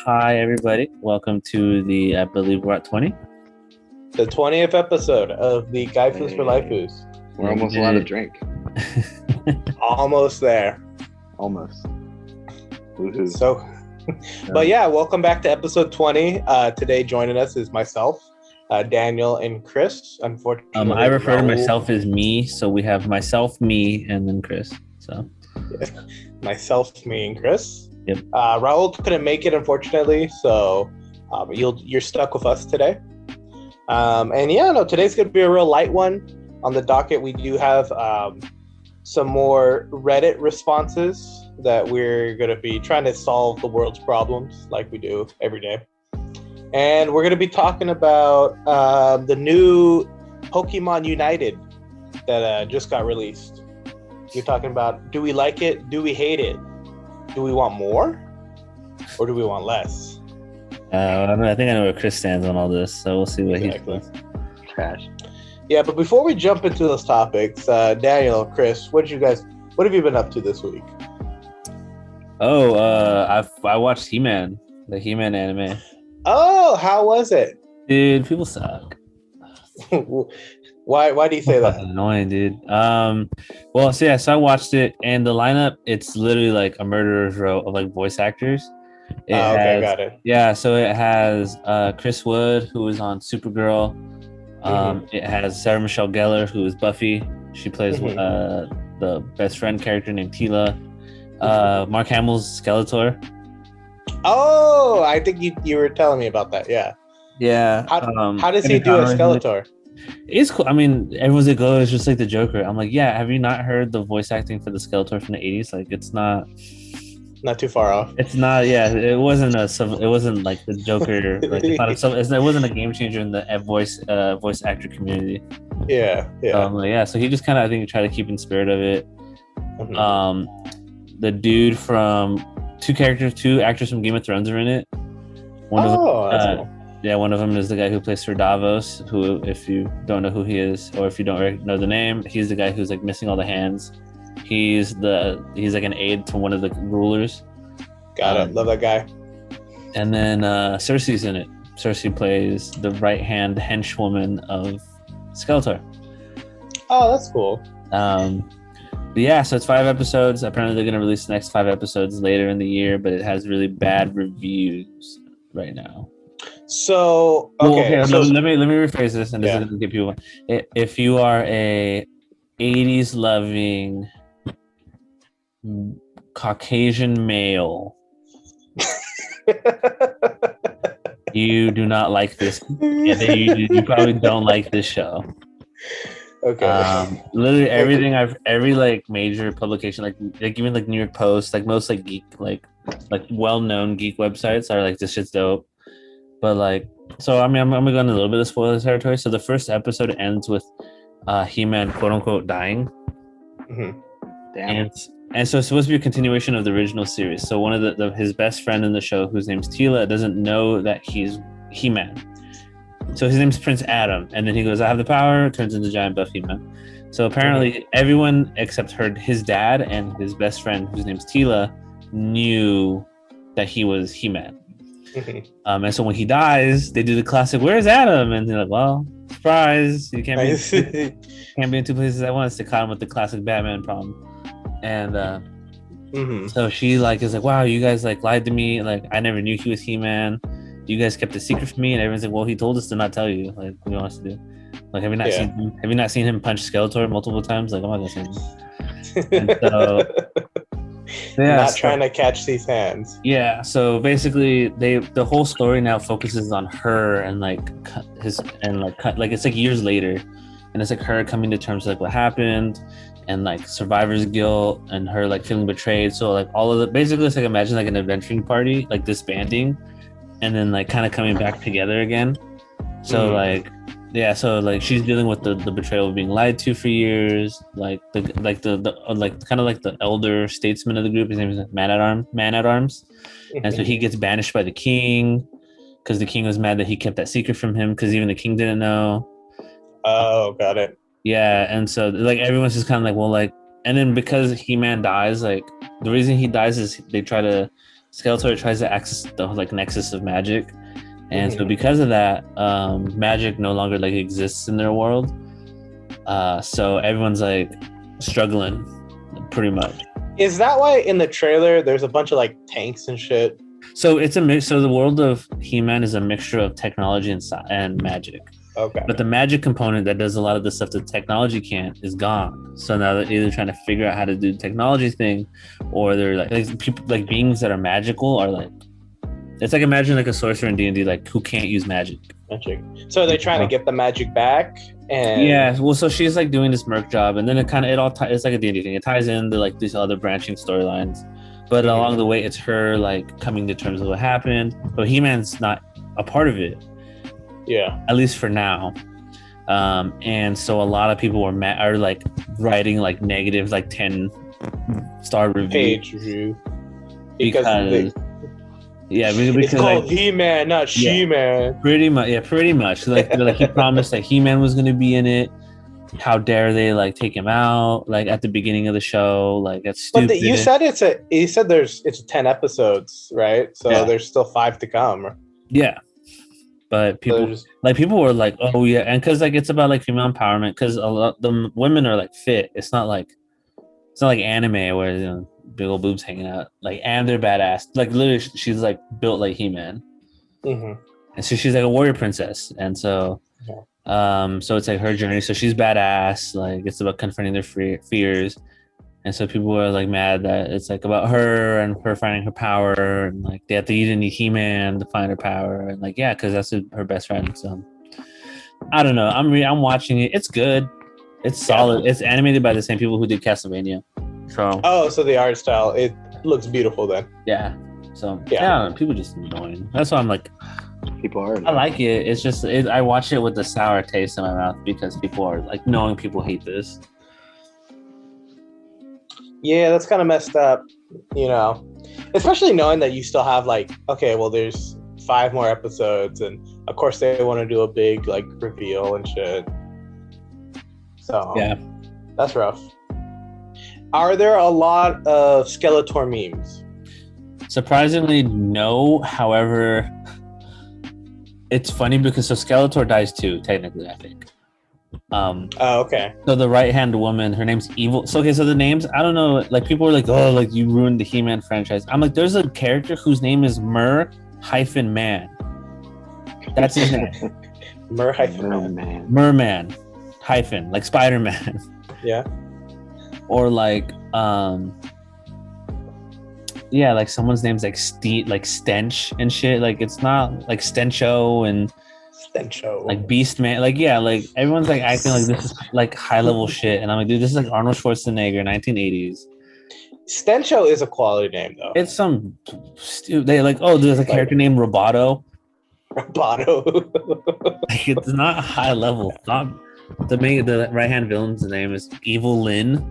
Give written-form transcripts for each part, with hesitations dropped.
Hi, everybody. Welcome to I believe we're at 20. The 20th episode of the Gaifus for Laifus. We're almost allowed to drink. Almost there. Almost. Woo-hoo. So, but yeah, welcome back to episode 20. Today joining us is myself, Daniel, and Chris. Unfortunately, I refer to myself as me, so we have myself, me, and then Chris. So, myself, me, and Chris. Yep. Raul couldn't make it, unfortunately, so you're stuck with us today. Today's gonna be a real light one. On the docket, we do have some more Reddit responses that we're gonna be trying to solve the world's problems like we do every day. And we're gonna be talking about the new Pokemon United that just got released. You're talking about, do we like it? Do we hate it? Do we want more? Or do we want less? I think I know where Chris stands on all this, so we'll see what he says. Trash. Yeah, but before we jump into those topics, Daniel, Chris, what have you been up to this week? I watched He-Man, the He-Man anime. Oh, how was it? Dude, people suck. Why do you say that? Annoying, dude. So I watched it, and the lineup, it's literally like a murderer's row of like voice actors. Got it. Yeah, so it has Chris Wood, who was on Supergirl. It has Sarah Michelle Gellar, who is Buffy. She plays the best friend character named Tila. Mark Hamill's Skeletor. Oh, I think you were telling me about that. Yeah. Yeah. How does he do a Skeletor? It's cool. I mean, everyone's like, "Oh, it's just like the Joker." I'm like, "Yeah." Have you not heard the voice acting for the Skeletor from the '80s? Like, it's not too far off. It's not. Yeah, it wasn't like the Joker. Like, it wasn't a game changer in the voice actor community. Yeah. So he just kind of, I think, tried to keep in spirit of it. The dude from two actors from Game of Thrones are in it. That's cool. Yeah, one of them is the guy who plays Sir Davos, who, if you don't know who he is, or if you don't know the name, he's the guy who's like missing all the hands. He's like an aide to one of the rulers. Got it. Love that guy. And then Cersei's in it. Cersei plays the right-hand henchwoman of Skeletor. Oh, that's cool. But yeah, so it's 5 episodes. Apparently they're going to release the next 5 episodes later in the year, but it has really bad reviews right now. So, let me rephrase this, and this is going to give people. If you are a 80s loving Caucasian male, you do not like this. You probably don't like this show. Okay. Literally everything every like major publication, like even like New York Post, like most like geek like well-known geek websites are like, this shit's dope. But like, so I mean, I'm gonna go into a little bit of spoiler territory. So the first episode ends with He-Man quote unquote dying. Damn. And so it's supposed to be a continuation of the original series. So one of his best friend in the show, whose name's Tila, doesn't know that he's He-Man. So his name's Prince Adam, and then he goes, "I have the power," turns into giant buff He-Man. So apparently everyone except his dad and his best friend, whose name's Tila, knew that he was He-Man. And so when he dies, they do the classic, "Where's Adam?" And they're like, "Well, surprise, you can't be in two places at once." They caught him with the classic Batman problem. And so she like is like, "Wow, you guys like lied to me. Like, I never knew he was He-Man. You guys kept a secret from me." And everyone's like, "Well, he told us to not tell you. Like, what do you want us to do? Like, have you not seen him punch Skeletor multiple times? Like, I'm not gonna say anything." And so, trying to catch these hands. Yeah, so basically the whole story now focuses on her and like it's like years later, and it's like her coming to terms with like what happened and like survivor's guilt and her like feeling betrayed. So like all of the, basically it's like, imagine like an adventuring party like disbanding and then like kind of coming back together again. So so like she's dealing with the betrayal of being lied to for years, like the kind of like the elder statesman of the group. His name is Man at Arms. And so he gets banished by the king because the king was mad that he kept that secret from him, because even the king didn't know. Oh, got it. Yeah, and so like everyone's just kind of like, well, like, and then because He-Man dies, like the reason he dies is they try to Skeletor tries to access the like nexus of magic, and so because of that, magic no longer like exists in their world. So everyone's like struggling, pretty much. Is that why in the trailer there's a bunch of like tanks and shit? So it's a mix. So the world of He-Man is a mixture of technology and magic. Okay. But the magic component that does a lot of the stuff that technology can't is gone. So now they're either trying to figure out how to do the technology thing, or they're like people like beings that are magical are like, it's like imagine like a sorcerer in D&D like who can't use magic. Magic. So are they trying to get the magic back? And yeah, well, so she's like doing this merc job, and then it's like a D&D thing. It ties into like these other branching storylines, but along the way, it's her like coming to terms with what happened. But He-Man's not a part of it. Yeah, at least for now. And so a lot of people are like writing like negative like 10-star reviews. Page review. Because it's called like, He-Man, not She-Man. Pretty much. Like he promised that He-Man was gonna be in it. How dare they like take him out like at the beginning of the show? Like that's stupid. But you said it's 10 episodes, right? So there's still 5 to come. Yeah. But people were like, oh yeah, and because like it's about like female empowerment, because a lot the women are like fit. It's not like anime where big old boobs hanging out, like, and they're badass. Like literally, she's like built like He-Man, and so she's like a warrior princess, and so so it's like her journey. So she's badass. Like it's about confronting their fears. And so people were like mad that it's like about her and her finding her power, and like they have to eat any He-Man to find her power, and like because that's her best friend. So I don't know. I'm watching it. It's good. It's solid. It's animated by the same people who did Castlevania. So so the art style, it looks beautiful then. Yeah. So yeah, people just annoying. That's why I'm like, people are. I like it. It's just I watch it with a sour taste in my mouth because people are like knowing people hate this. Yeah, that's kind of messed up, especially knowing that you still have like, okay, well, there's 5 more episodes, and of course they want to do a big like reveal and shit. So yeah, that's rough. Are there a lot of Skeletor memes? Surprisingly, no. However, it's funny because Skeletor dies too, technically, I think. Okay. So the right-hand woman, her name's Evil. So the names, I don't know, like people were like, oh, like you ruined the He-Man franchise. I'm like, there's a character whose name is Mer-Man. That's his name. Merman. Merman hyphen, like Spider-Man. Yeah. Or like like someone's name's like Stench and shit. Like it's not like Stencho and like Beast Man, like like everyone's like acting like this is like high level shit, and I'm like, dude, this is like Arnold Schwarzenegger, 1980s. Stencho is a quality name though. It's some they like, oh, there's a character named Roboto. Like, it's not high level. It's not the right hand villain's name is Evil Lynn.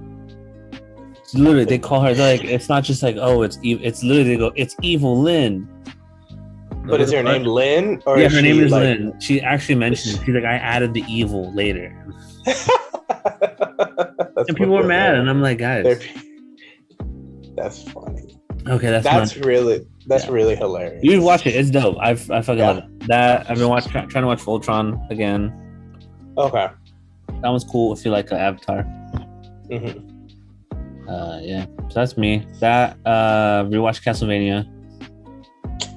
It's literally they call her like, it's not just like, oh, it's literally they go, it's Evil Lynn. But is her name Lynn? Or yeah, her name is Lynn. She actually mentioned it. She's like, I added the evil later. And people were mad, and I'm like, guys. That's funny. Okay, that's really hilarious. You watch it. It's dope. I fucking love it. That I've been trying to watch Voltron again. Okay. That one's cool if you like Avatar. Yeah. So that's me. That rewatch Castlevania.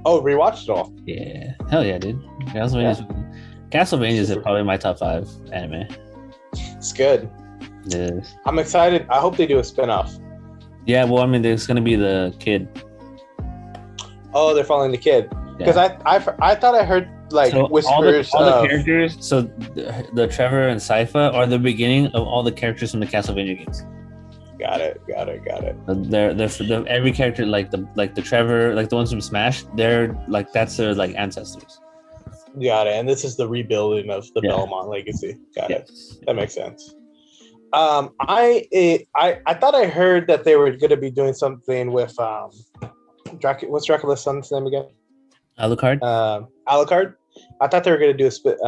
Oh, rewatched it all. Yeah, hell yeah, dude. Castlevania is probably my top 5 anime. It's good. It is. I'm excited. I hope they do a spin-off. Yeah, well, I mean, there's gonna be the kid. Oh, they're following the kid. Because I thought I heard like whispers. All the characters. So the Trevor and Sypha are the beginning of all the characters from the Castlevania games. Got it. They're every character like the Trevor, like the ones from Smash. They're like that's their like ancestors. Got it. And this is the rebuilding of the Belmont legacy. Got it. That makes sense. I thought I heard that they were going to be doing something with what's Dracula's son's name again? Alucard. Alucard. I thought they were going to do a split.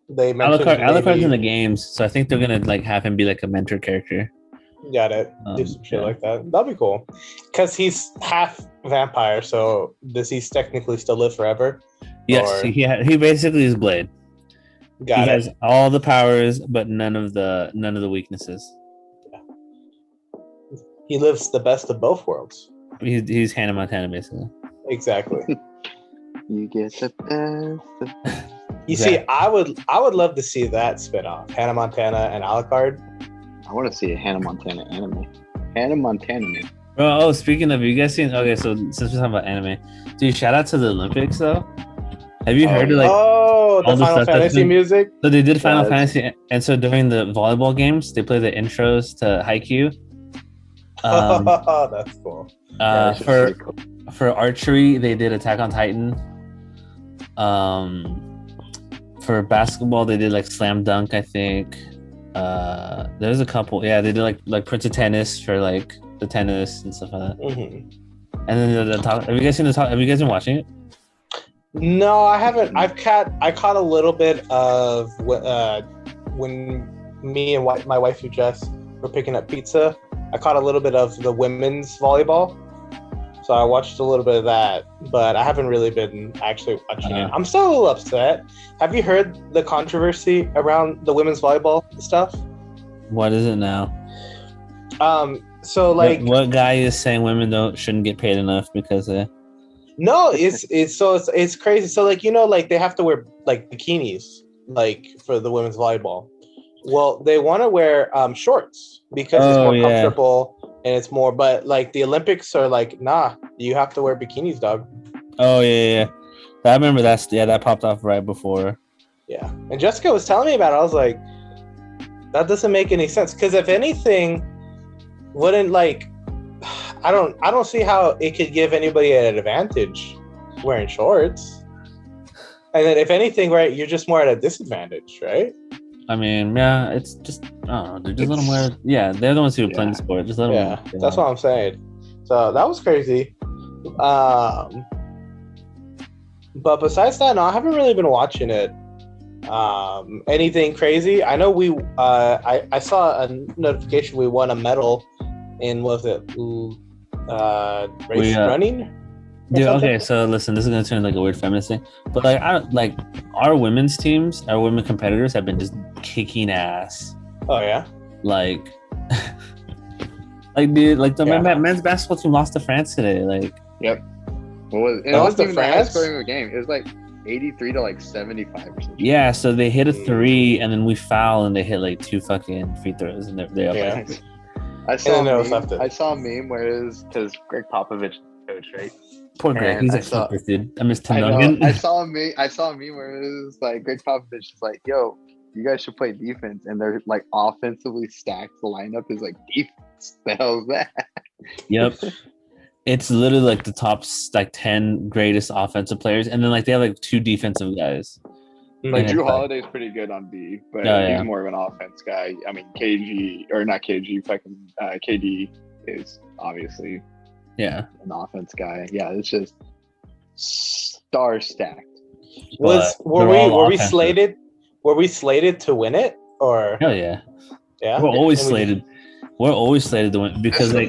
They mentioned Alucard's in the games, so I think they're going to like have him be like a mentor character. Got it. Do some shit like that. That'd be cool. Because he's half vampire, so does he technically still live forever? Yes, Or- he basically is Blade. Got he it. has all the powers, but none of the weaknesses. He lives the best of both worlds. He's Hannah Montana, basically. Exactly. You get the best. You see, I would love to see that spin-off. Hannah Montana and Alucard. I want to see a Hannah Montana anime. Hannah Montana. Oh, speaking of, you guys seen? Okay, so since we're talking about anime, dude, shout out to the Olympics though. Have you heard of like the all the Final stuff that's Fantasy been- music? So they did Final Yes. Fantasy, and so during the volleyball games, they play the intros to Haikyuu. That's cool. Yeah, it's For really cool. for archery, they did Attack on Titan. For basketball, they did like Slam Dunk, I think. There's a couple. Yeah, they did like Prince of Tennis for like the tennis and stuff like that. Mhm. And then the talk. Have you guys seen the talk? Have you guys been watching it? No, I haven't. I caught a little bit of when me and my wife who Jess were picking up pizza. I caught a little bit of the women's volleyball, so I watched a little bit of that. But I haven't really been actually watching it. I'm still a little upset. Have you heard the controversy around the women's volleyball stuff? What is it now? So like, what guy is saying women shouldn't get paid enough because no, it's crazy. So like, like they have to wear like bikinis like for the women's volleyball. Well, they want to wear shorts because it's more comfortable and it's more. But like the Olympics are like, nah, you have to wear bikinis, dog. Oh yeah. I remember that popped off right before. Yeah, and Jessica was telling me about it. I was like, that doesn't make any sense. Because if anything, wouldn't like, I don't see how it could give anybody an advantage wearing shorts. And then if anything, right, you're just more at a disadvantage, right? I mean, yeah, it's just, I don't know, just let them wear. Yeah, they're the ones who are playing the sport. Just let them. Yeah, that's what I'm saying. So that was crazy. But besides that, no, I haven't really been watching it. Anything crazy? I know I saw a notification we won a medal in, was it running? Dude, okay, so listen, this is gonna turn like a weird feminist thing, but like our women's teams, our women competitors have been just kicking ass. Oh yeah, like dude, like the men's basketball team lost to France today. Like, yep. It wasn't even the highest scoring of the game. It was like 83 to like 75 or something. Yeah, so they hit a three and then we foul and they hit like 2 fucking free throws and they're up. Yeah. I saw a meme where it was because Greg Popovich coach, right? Poor Greg, he's a Clippers dude. I miss Tim Duncan. I saw a meme where it was like Greg Popovich is like, "Yo, you guys should play defense," and they're like offensively stacked. The lineup is like defense. The hell is that? Yep. It's literally like the top like 10 greatest offensive players, and then like they have like 2 defensive guys. Like Drew Holiday's pretty good on D, but he's more of an offense guy. I mean, KD is obviously an offense guy. Yeah, it's just star stacked. Were we slated? Were we slated to win it or? Hell yeah. Yeah. We're always slated. We're always slated to win because this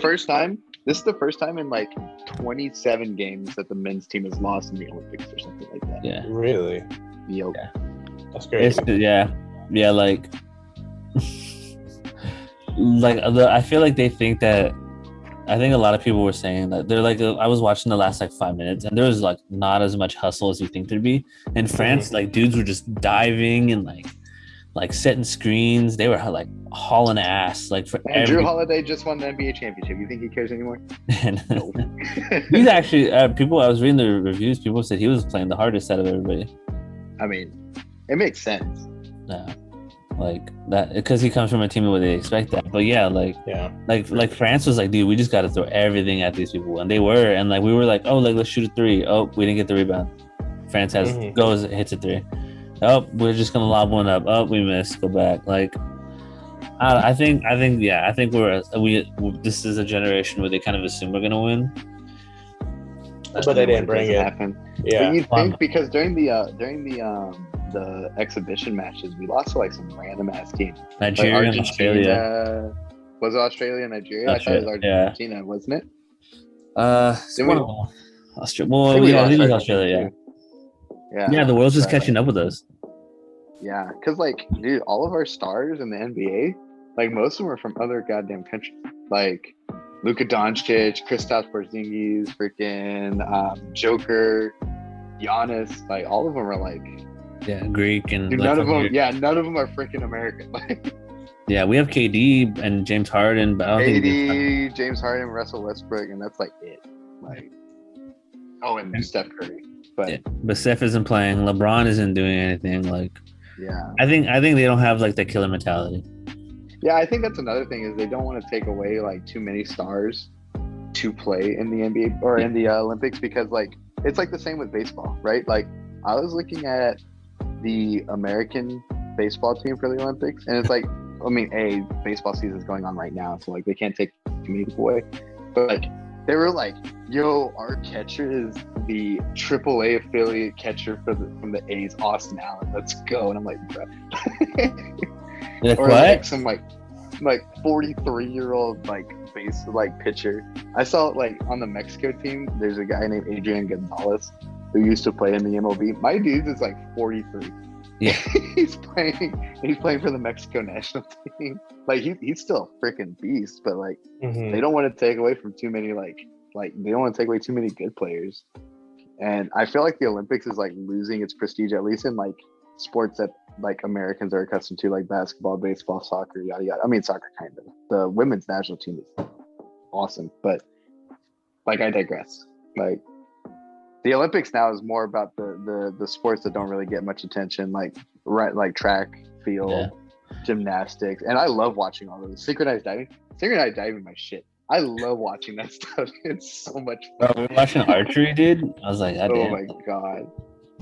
is the first time in like 27 games that the men's team has lost in the Olympics or something like that. Yeah. Really? Yep. Yeah. That's great. Yeah, like I feel like they think that. I think a lot of people were saying that they're like, I was watching the last like 5 minutes and there was like not as much hustle as you think there'd be. In France, like dudes were just diving and like setting screens. They were like hauling ass. Like for Drew Holiday just won the NBA championship. You think he cares anymore? No. He's actually people. I was reading the reviews. People said he was playing the hardest out of everybody. I mean, it makes sense. Yeah. Like that because he comes from a team where they expect that. But yeah, like France was like, dude, we just got to throw everything at these people, and they were, and like we were like, oh, like let's shoot a 3. Oh, we didn't get the rebound. France hits a 3. Oh, we're just gonna lob one up. Oh, we missed. Go back. Like, I think this is a generation where they kind of assume we're gonna win. But they didn't bring it. Happen. Yeah, but you'd think because during the exhibition matches, we lost to like some random ass team, Nigeria, like Australia. Was it Australia and Nigeria? I thought it was Argentina, wasn't it? It's Didn't one we- of them. Well, think we yeah, I lost think it was Argentina, Australia. Yeah. Yeah, the world's just but, catching up with us. Yeah, because like, dude, all of our stars in the NBA, like most of them are from other goddamn countries. Like Luka Doncic, Kristaps Porzingis, freaking Joker, Giannis. Like all of them are like, Yeah, Greek and dude, like, none of from them. here. Yeah, none of them are freaking American. Like Yeah, we have KD and James Harden, but I don't think AD, James Harden, Russell Westbrook, and that's like it. Like, oh, and Steph Curry. But yeah. But Steph isn't playing. LeBron isn't doing anything. Like, yeah. I think they don't have like the killer mentality. Yeah, I think that's another thing is they don't want to take away like too many stars to play in the NBA or in the Olympics because like it's like the same with baseball, right? Like I was looking at the American baseball team for the Olympics, and it's like, I mean, baseball season is going on right now, so like they can't take too many people away, but like they were like, "Yo, our catcher is the AAA affiliate catcher from the A's, Austin Allen. Let's go!" And I'm like, "Bro." Like, Or what? like some like 43-year-old like pitcher. I saw like on the Mexico team, there's a guy named Adrian Gonzalez who used to play in the MLB. My dude is like 43. Yeah. he's playing for the Mexico national team. Like he's still a freaking beast, but like they don't want to take away from too many like they don't want to take away too many good players. And I feel like the Olympics is like losing its prestige, at least in like sports that like Americans are accustomed to, like basketball, baseball, soccer, yada yada. I mean, soccer kind of. The women's national team is awesome, but like I digress. Like the Olympics now is more about the sports that don't really get much attention, like track, field, gymnastics, and I love watching all those. Synchronized diving, my shit. I love watching that stuff. It's so much fun. Bro, we were watching archery, dude. I was like, oh my god.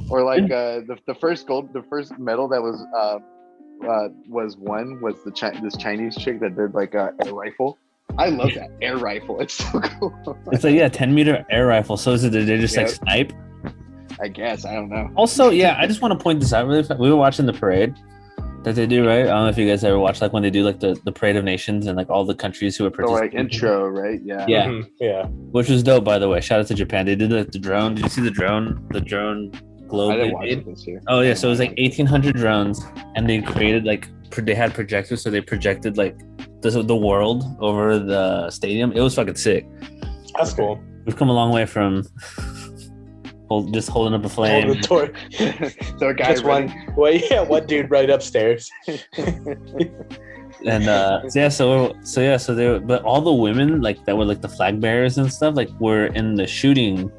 Or like the first medal that was won was this Chinese chick that did like a air rifle. I love that air rifle. It's so cool. It's like 10-meter air rifle. So is it they just like snipe? I guess I don't know. Also, yeah, I just want to point this out really fast. We were watching the parade that they do, right? I don't know if you guys ever watched like when they do like the Parade of Nations and like all the countries who are participating. So like intro, right? Yeah. Yeah. Mm-hmm. Yeah. Which was dope, by the way. Shout out to Japan. They did the drone. Did you see the drone? The drone globe I didn't they watch made? it this year. Oh yeah, so it was like 1,800 drones, and they created like they had projectors, so they projected like the world over the stadium. It was fucking sick. That's cool. We've come a long way from just holding up a flame. Hold the door. So a guy Just one dude right upstairs. And so they were, but all the women like that were like the flag bearers and stuff like were in the shooting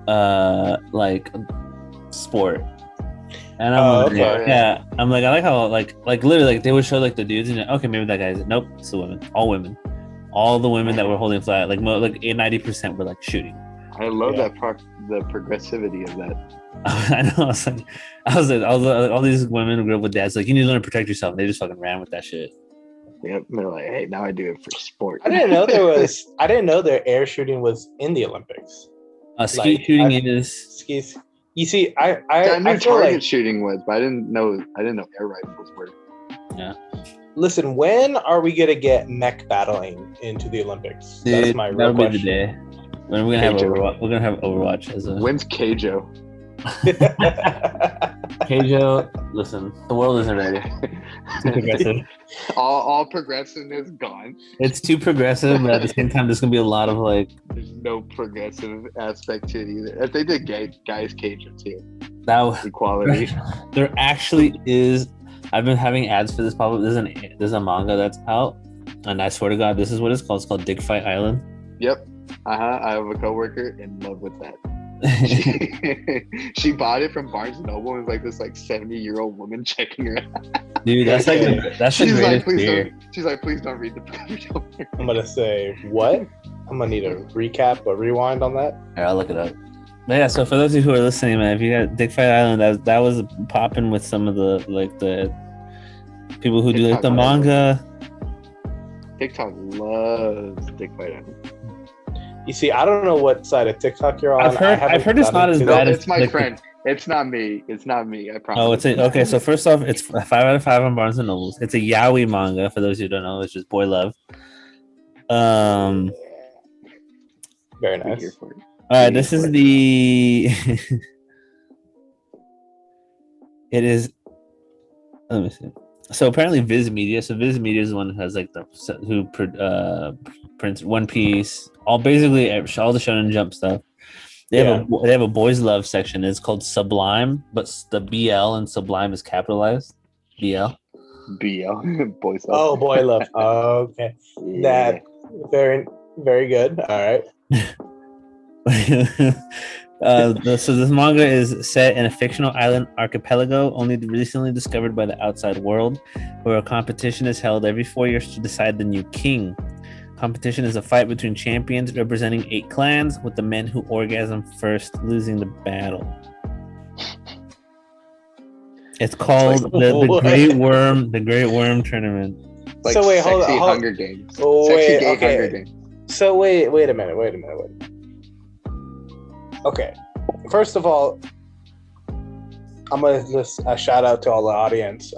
like sport. And I'm I'm like, I like how like literally like they would show like the dudes and okay, maybe that guy's nope, it's the women. All the women that were holding flag, like 90% were like shooting. I love that the progressivity of that. I know. I was like, all these women grew up with dads like, you need to learn to protect yourself. And they just fucking ran with that shit. Yep. They're like, hey, now I do it for sport. I didn't know their air shooting was in the Olympics. Skeet shooting is skis. You see, I knew feel target like shooting was, but I didn't know air rifles were. Yeah. Listen, when are we gonna get mech battling into the Olympics? Dude, that's my real question. Be the day. When we're gonna have Overwatch. We're gonna have Overwatch as a. When's Keijo? Keijo, listen, the world isn't ready. Too progressive. all progressiveness gone. It's too progressive, but at the same time, there's gonna be a lot of like. There's no progressive aspect to it either. If they did guys Keijo too. That was equality. There actually is. I've been having ads for this. Probably there's a manga that's out, and I swear to God, this is what it's called. It's called Dig Fight Island. Yep. I have a coworker in love with that. She bought it from Barnes and Noble and was like this 70-year-old woman checking her out. Dude, that's she's like, please don't read the book. I'm gonna say what? I'm gonna need a recap, a rewind on that. Here, I'll look it up. But yeah, so for those of you who are listening, man, if you got Dig Fight Island, that was popping with some of the people who do like the manga. TikTok loves Dig Fight Island. You see, I don't know what side of TikTok you're on. I've heard it's not as bad as it's my friend. It's not me. It's not me. I promise. Oh, okay. So first off, it's 5 out of 5 on Barnes and Nobles. It's a yaoi manga. For those who don't know, it's just boy love. Very We're nice. here for it. All right, this is the. It is. Let me see. So apparently, Viz Media. So Viz Media is the one who has like who prints One Piece, all the Shonen Jump stuff. They have a boys love section. It's called Sublime, but the BL and Sublime is capitalized. BL. Boys love. Oh, boy love. Okay. Yeah. That very, very good. All right. So this manga is set in a fictional island archipelago only recently discovered by the outside world, where a competition is held every 4 years to decide the new king. Competition is a fight between champions representing 8 clans, with the men who orgasm first losing the battle. It's called the Great Worm, the Great Worm Tournament. Like So wait, hold sexy on, Hunger Games. Oh, Sexy wait, gay okay. Hunger Games. So wait a minute. Okay. First of all, I'm gonna just a shout out to all the audience.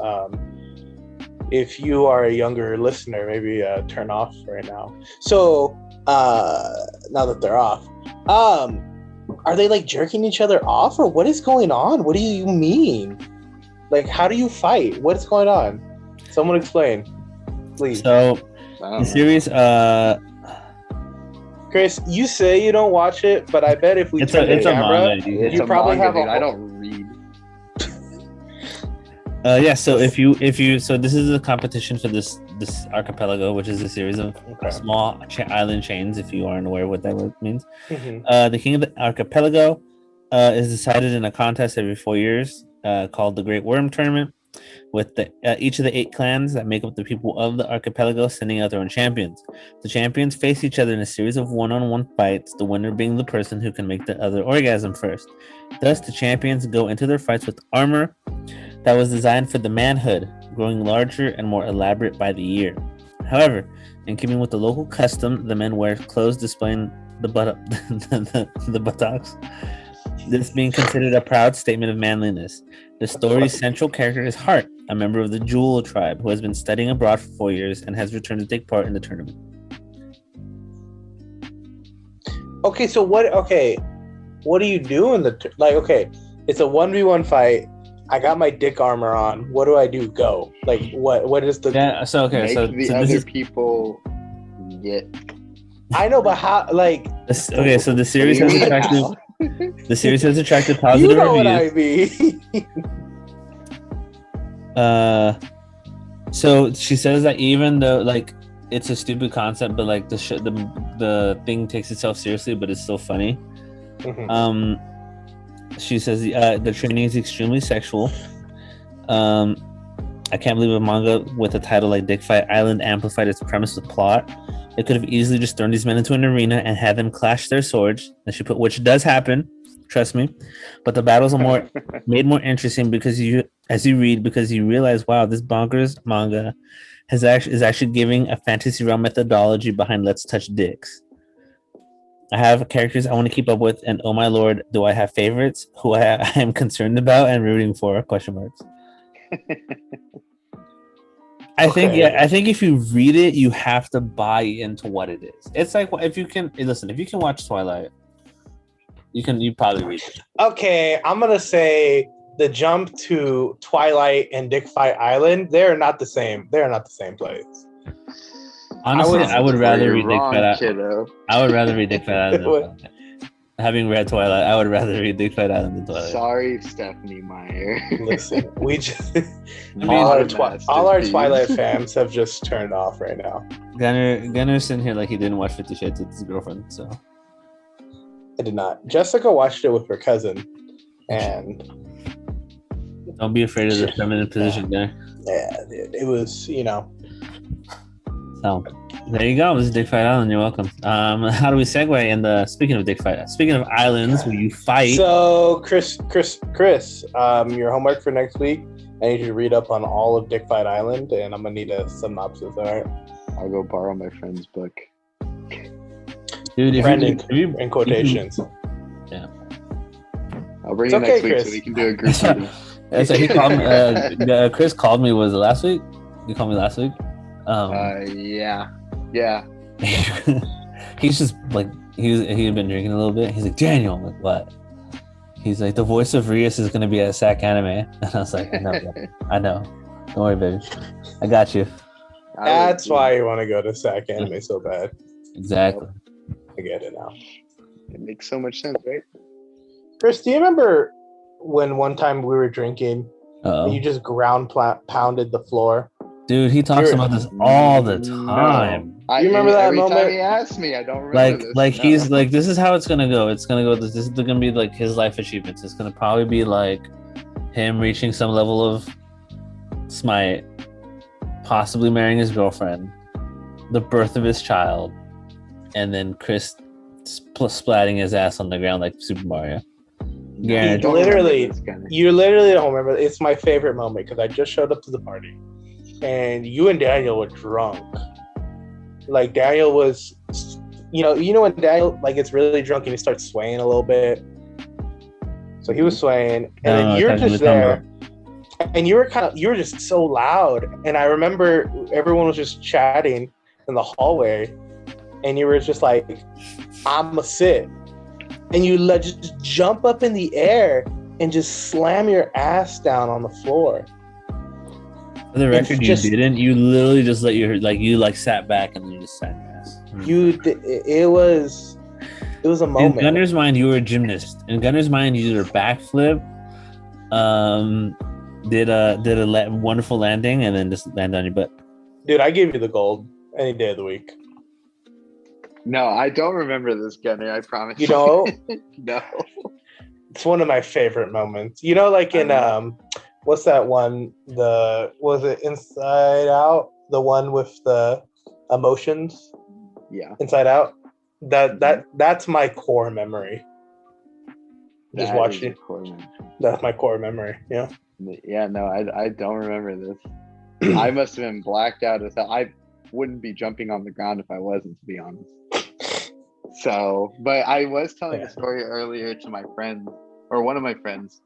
If you are a younger listener, maybe turn off right now. So now that they're off, are they like jerking each other off, or what is going on? What do you mean? Like, how do you fight? What is going on? Someone explain, please. So the series, Chris, you say you don't watch it, but I bet if we it's turn the a camera, manga. It's you a probably manga, have dude. a. I don't read. Yeah. So if you so this is a competition for this archipelago, which is a series of small island chains. If you aren't aware of what that word means, the king of the archipelago is decided in a contest every 4 years called the Great Worm Tournament, with each of the 8 clans that make up the people of the archipelago sending out their own champions. The champions face each other in a series of one-on-one fights, the winner being the person who can make the other orgasm first. Thus, the champions go into their fights with armor that was designed for the manhood, growing larger and more elaborate by the year. However, in keeping with the local custom, the men wear clothes displaying the buttocks, this being considered a proud statement of manliness. The story's central character is Hart, a member of the Jewel tribe who has been studying abroad for 4 years and has returned to take part in the tournament. Okay, so what do you do in the it's a 1v1 fight. I got my dick armor on. What do I do? Go. Like what is the Make other people get. I know, but how so the series has attracted the series has attracted positive reviews. What I mean. So she says that even though it's a stupid concept, but the thing takes itself seriously, but it's still funny. Mm-hmm. She says the training is extremely sexual. I can't believe a manga with a title like Dick Fight Island amplified its premise with plot. It could have easily just thrown these men into an arena and had them clash their swords. And she put, which does happen, trust me. But the battles are made more interesting because you realize, wow, this bonkers manga is actually giving a fantasy realm methodology behind Let's Touch Dicks. I have characters I want to keep up with, and oh my lord, do I have favorites who I am concerned about and rooting for? Question marks. I think if you read it, you have to buy into what it is. It's like if you can watch Twilight, you probably read it. Okay, I'm gonna say the jump to Twilight and Dick Fight Island, they're not the same. They're not the same place. Honestly, I would rather read Dick Fight Island. I would rather read Dick Fight Island than Twilight. Having read Twilight, I would rather read Dick Fight Island than Twilight. Sorry, Stephanie Meyer. Listen, we just all our Twilight fans have just turned off right now. Gunner's sitting here like he didn't watch 50 Shades with his girlfriend, so. I did not. Jessica watched it with her cousin, and don't be afraid of the feminine position there. Yeah, it was, So there you go. This is Dick Fight Island. You're welcome. How do we segue in the speaking of Dick Fight? Speaking of islands where you fight. So Chris, your homework for next week. I need you to read up on all of Dick Fight Island, and I'm gonna need a synopsis. All right. I'll go borrow my friend's book. Dude, in quotations. Yeah. I'll bring It's you next okay, week Chris. so we can do a group meeting. So he called me. Chris called me. Was it last week? You called me last week. Yeah. He's just like he had been drinking a little bit. He's like, Daniel, I'm like, what? He's like, the voice of Rias is gonna be at SAC Anime, and I was like, I know. Don't worry, baby. I got you. That's why you want to go to SAC Anime so bad. Exactly. I get it now. It makes so much sense, right? Chris, do you remember when one time we were drinking and you just ground pounded the floor? Dude, he talks about this all the time. No. You remember that every moment? time he asks me, I don't remember this. He's like, this is how it's gonna go. It's gonna go. This is gonna be like his life achievements. It's gonna probably be like him reaching some level of smite, possibly marrying his girlfriend, the birth of his child, and then splatting his ass on the ground like Super Mario. Yeah, you literally don't remember. It's my favorite moment because I just showed up to the party and you and Daniel were drunk. Like Daniel was, you know when Daniel like gets really drunk and he starts swaying a little bit. So he was swaying, and then you're just there, and you were just so loud. And I remember everyone was just chatting in the hallway, and you were just like, "I'ma sit," and you just jump up in the air and just slam your ass down on the floor. For the record, you didn't. You literally just let you sat back and then you just sat your ass. It was a moment. In Gunner's mind, you were a gymnast. In Gunner's mind, you did a backflip, did a wonderful landing, and then just land on your butt. Dude, I gave you the gold any day of the week. No, I don't remember this, Gunner. I promise. You know? No. It's one of my favorite moments. You know, like in what's that one? Was it Inside Out? The one with the emotions? Yeah. Inside Out. That's my core memory. Just watching. That's my core memory. Yeah. Yeah. No, I don't remember this. I must have been blacked out as hell. I wouldn't be jumping on the ground if I wasn't, to be honest. So, but I was telling a story earlier to my friend, or one of my friends,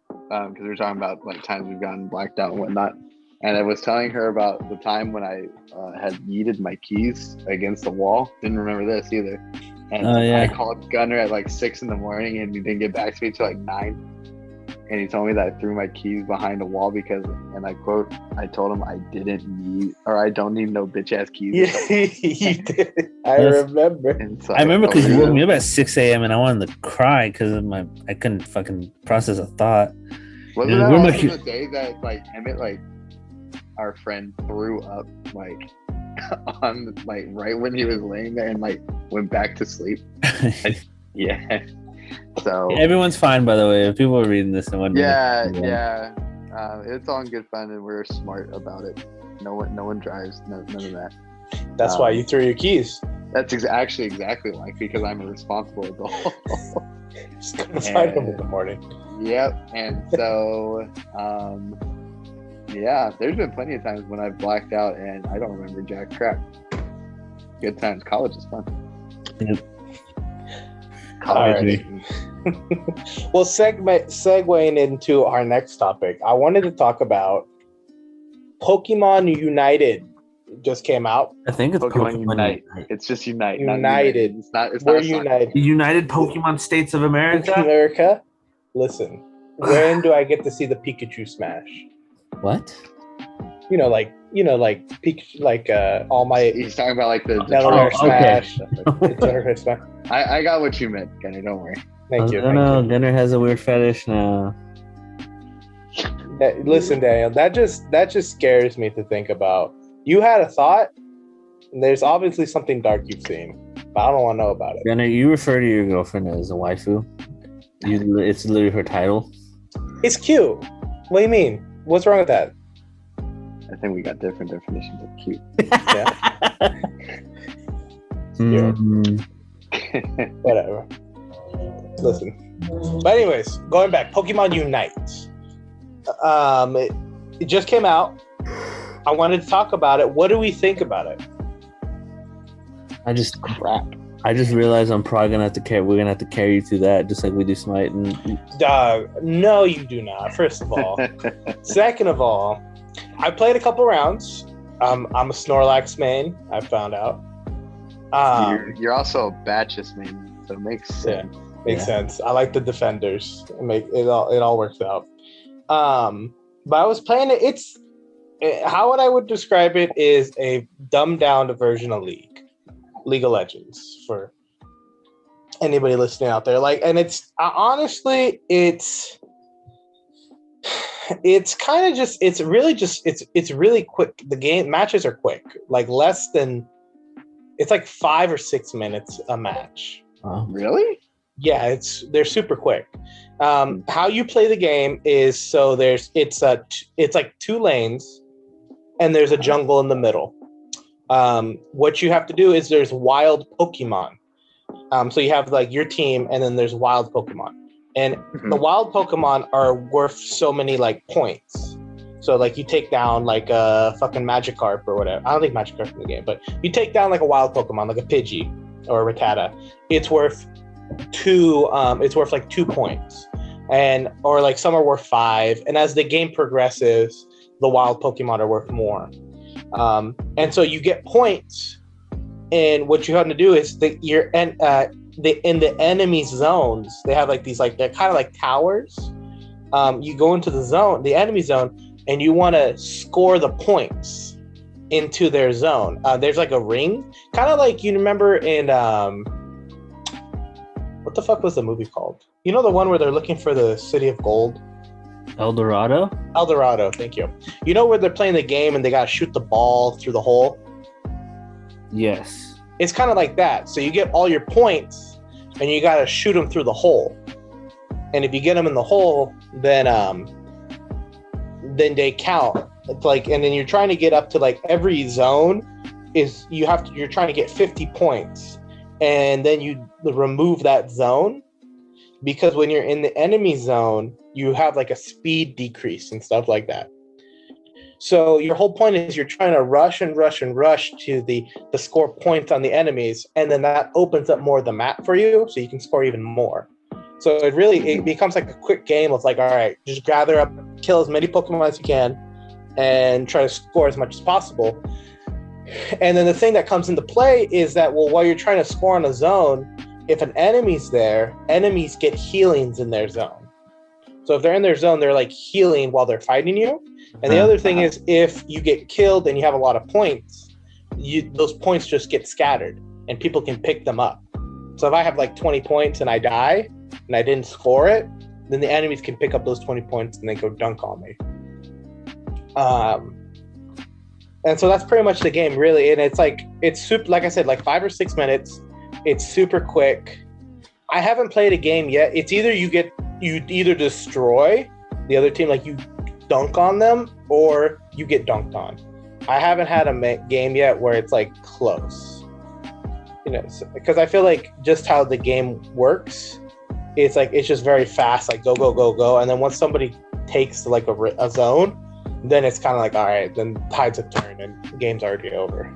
because we were talking about like times we've gotten blacked out and whatnot. And I was telling her about the time when I had yeeted my keys against the wall. Didn't remember this either. And I called Gunner at like 6 a.m. and he didn't get back to me till like 9. And he told me that I threw my keys behind a wall because, and I quote, I told him I don't need no bitch ass keys. Yeah, you did. I remember. So I remember because you woke me up at 6 a.m. and I wanted to cry because I couldn't fucking process a thought. Wasn't that also the day that like Emmett, like our friend, threw up like on like right when he was laying there and like went back to sleep? Yeah. So everyone's fine, by the way. If people are reading this and wondering, it's all in good fun, and we're smart about it. No one drives. None of that. That's why you threw your keys. That's actually exactly why, because I'm a responsible adult. Just couldn't find them in the morning. Yep. And so, there's been plenty of times when I've blacked out and I don't remember jack crap. Good times. College is fun. Yep. Right. Well, segueing into our next topic, I wanted to talk about Pokemon United. Just came out. I think it's Pokemon Unite. It's just Unite. United. It's not United. The United Pokemon States of America. America. Listen, when do I get to see the Pikachu Smash? What? Like all my. He's talking about like the Smash. Okay. I got what you meant, Gunner. Don't worry. Thank you. Gunner has a weird fetish now. Listen, Daniel, that just scares me to think about. You had a thought, and there's obviously something dark you've seen, but I don't want to know about it. Gunner, you refer to your girlfriend as a waifu. It's literally her title. It's cute. What do you mean? What's wrong with that? I think we got different definitions of cute. Yeah. Whatever. Listen. But anyways, going back, Pokemon Unite. It just came out. I wanted to talk about it. What do we think about it? Crap. I just realized I'm probably gonna have to carry. We're gonna have to carry you through that, just like we do Smite. And Dog, no, you do not. First of all, second of all, I played a couple rounds. I'm a Snorlax main. I found out. You're also a Batches main, so it makes sense. Makes sense. I like the defenders. It all works out. But I was playing it. How would I would describe it is a dumbed down version of League of Legends for anybody listening out there. Like, and it's honestly, it's kind of just, it's really quick. The game matches are quick, like it's like 5 or 6 minutes a match. oh, Really? Yeah, they're super quick. How you play the game is so it's like 2 lanes, and there's a jungle in the middle. What you have to do is there's wild Pokemon. So you have like your team, and then there's wild Pokemon, and the wild Pokemon are worth so many like points. So like you take down like a fucking Magikarp or whatever. I don't think Magikarp's in the game, but you take down like a wild Pokemon, like a Pidgey or a Rattata. It's worth 2. It's worth like 2 points, or like some are worth 5. And as the game progresses, the wild Pokemon are worth more. And so you get points, and what you have to do is in the enemy zones, they have like these like they're kind of like towers. You go into the enemy zone, and you want to score the points into their zone. There's like a ring, kind of like you remember in what the fuck was the movie called? You know, the one where they're looking for the city of gold? El Dorado. El Dorado, thank you. You know where they're playing the game and they gotta shoot the ball through the hole? Yes. It's kind of like that. So you get all your points, and you gotta shoot them through the hole. And if you get them in the hole, then they count. It's like, and then you're trying to get up to like every zone is you're trying to get 50 points, and then you remove that zone, because when you're in the enemy zone, you have like a speed decrease and stuff like that. So your whole point is you're trying to rush to the score points on the enemies, and then that opens up more of the map for you, so you can score even more. So it becomes like a quick game of like, all right, just gather up, kill as many Pokemon as you can, and try to score as much as possible. And then the thing that comes into play is that, well, while you're trying to score on a zone, if an enemy's there, enemies get healings in their zone. So if they're in their zone, they're like healing while they're fighting you. And the other thing is, if you get killed and you have a lot of points, those points just get scattered, and people can pick them up. So if I have like 20 points and I die and I didn't score it, then the enemies can pick up those 20 points and they go dunk on me. And so that's pretty much the game, really. And it's super, like I said, like 5 or 6 minutes. It's super quick. I haven't played a game yet. It's either you either destroy the other team, like you dunk on them, or you get dunked on. I haven't had a game yet where it's like close, because I feel like just how the game works, it's like it's just very fast, like go, and then once somebody takes like a zone, then it's kind of like, all right, then tides have turned and the game's already over.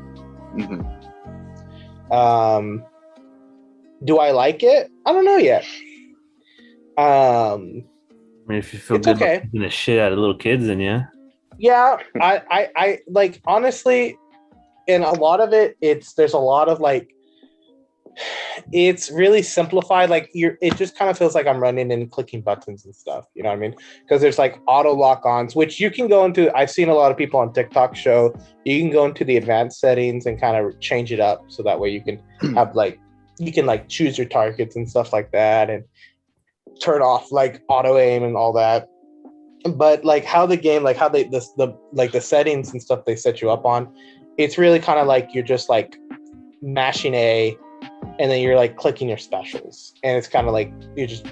Do I like it? I don't know yet. I mean, if you feel good okay. about kicking the shit out of little kids, then yeah. Yeah, I like, honestly, in a lot of it, there's a lot of like, it's really simplified. Like it just kind of feels like I'm running and clicking buttons and stuff. You know what I mean? Because there's like auto lock-ons, which you can go into. I've seen a lot of people on TikTok show you can go into the advanced settings and kind of change it up so that way you can have like choose your targets and stuff like that, and turn off like auto aim and all that. But like how the game, like how the settings and stuff they set you up on, it's really kind of like you're just like mashing A, and then you're like clicking your specials, and it's kind of like there's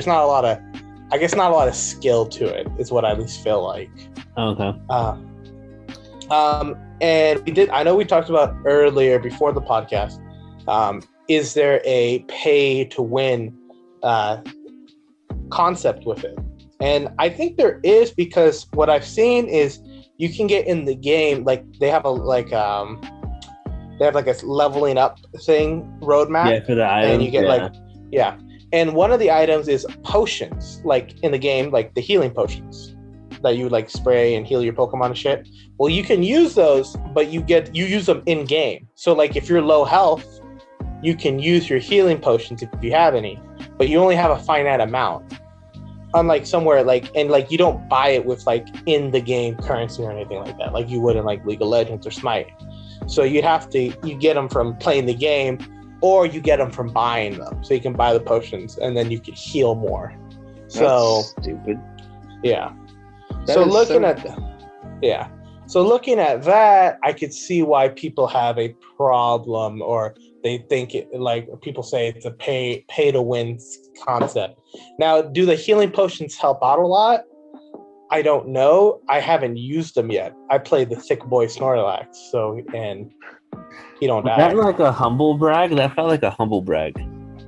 not a lot of skill to it, is what I at least feel like. Okay. And I know we talked about earlier before the podcast, is there a pay to win concept with it? And I think there is, because what I've seen is you can get in the game, like they have they have like a leveling up thing roadmap. Yeah, for the items. And you get and one of the items is potions, like in the game, like the healing potions that you like spray and heal your Pokemon and shit. Well, you can use those, but you use them in game. So like if you're low health, you can use your healing potions if you have any, but you only have a finite amount. Unlike somewhere like you don't buy it with like in the game currency or anything like that, like you would in like League of Legends or Smite. So you get them from playing the game, or you get them from buying them. So you can buy the potions and then you can heal more. So that's stupid. Yeah. So looking at that, I could see why people have a problem, or they think it, like people say it's a pay to win concept. Now, do the healing potions help out a lot? I don't know. I haven't used them yet. I played the thick boy Snorlax, and he don't die. That like a humble brag? That felt like a humble brag.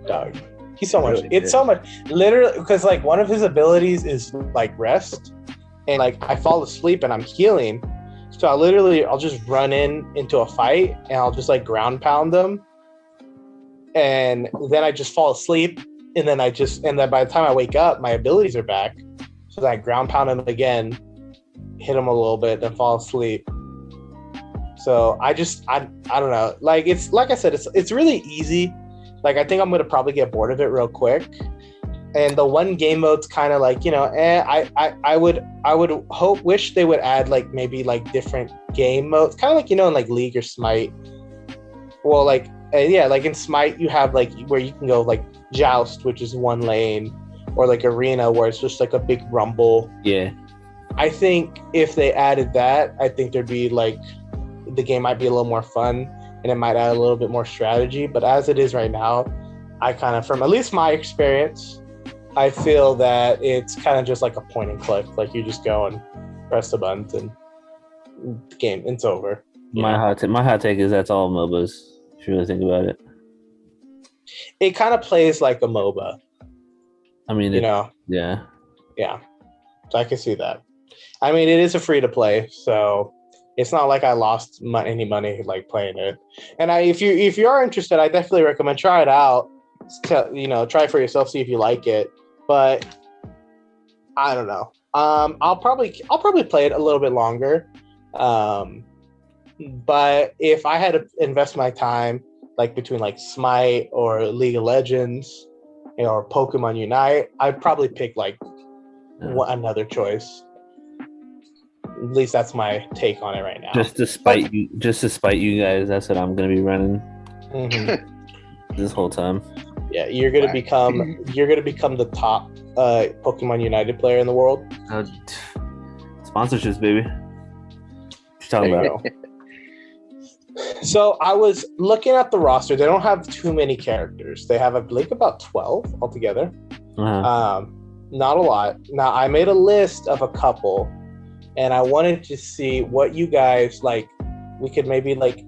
Dog. He's so much. It's so much. Literally, because like one of his abilities is like rest, and like I fall asleep and I'm healing. So I'll just run into a fight and I'll just like ground pound them, and then I just fall asleep, and then by the time I wake up, my abilities are back. So I ground pound him again, hit him a little bit, then fall asleep. So I don't know. Like it's like I said, it's really easy. Like I think I'm gonna probably get bored of it real quick. And the one game mode's kind of like, I would wish they would add like maybe like different game modes, kind of like, in like League or Smite. Well, like like in Smite you have like where you can go like Joust, which is one lane, or like Arena where it's just like a big rumble. Yeah. I think if they added that, I think there'd be like the game might be a little more fun and it might add a little bit more strategy. But as it is right now, I kind of, from at least my experience, I feel that it's kind of just like a point and click. Like you just go and press the buttons and the game, it's over. My hot take is that's all MOBAs, if you really think about it. It kind of plays like a MOBA. I mean, yeah. Yeah. So I can see that. I mean, it is a free to play, so it's not like I lost any money like playing it. And if you are interested, I definitely recommend try it out. Try it for yourself, see if you like it. But I don't know. I'll probably play it a little bit longer. But if I had to invest my time like between like Smite or League of Legends, or Pokemon Unite, I'd probably pick like another choice. At least that's my take on it right now. Just to spite you guys, that's what I'm gonna be running this whole time. Yeah, you're gonna become the top Pokemon United player in the world. Sponsorships, baby. What you talking about? So I was looking at the roster. They don't have too many characters. They have, I believe, about 12 altogether. Uh-huh. Not a lot. Now, I made a list of a couple, and I wanted to see what you guys like. We could maybe like,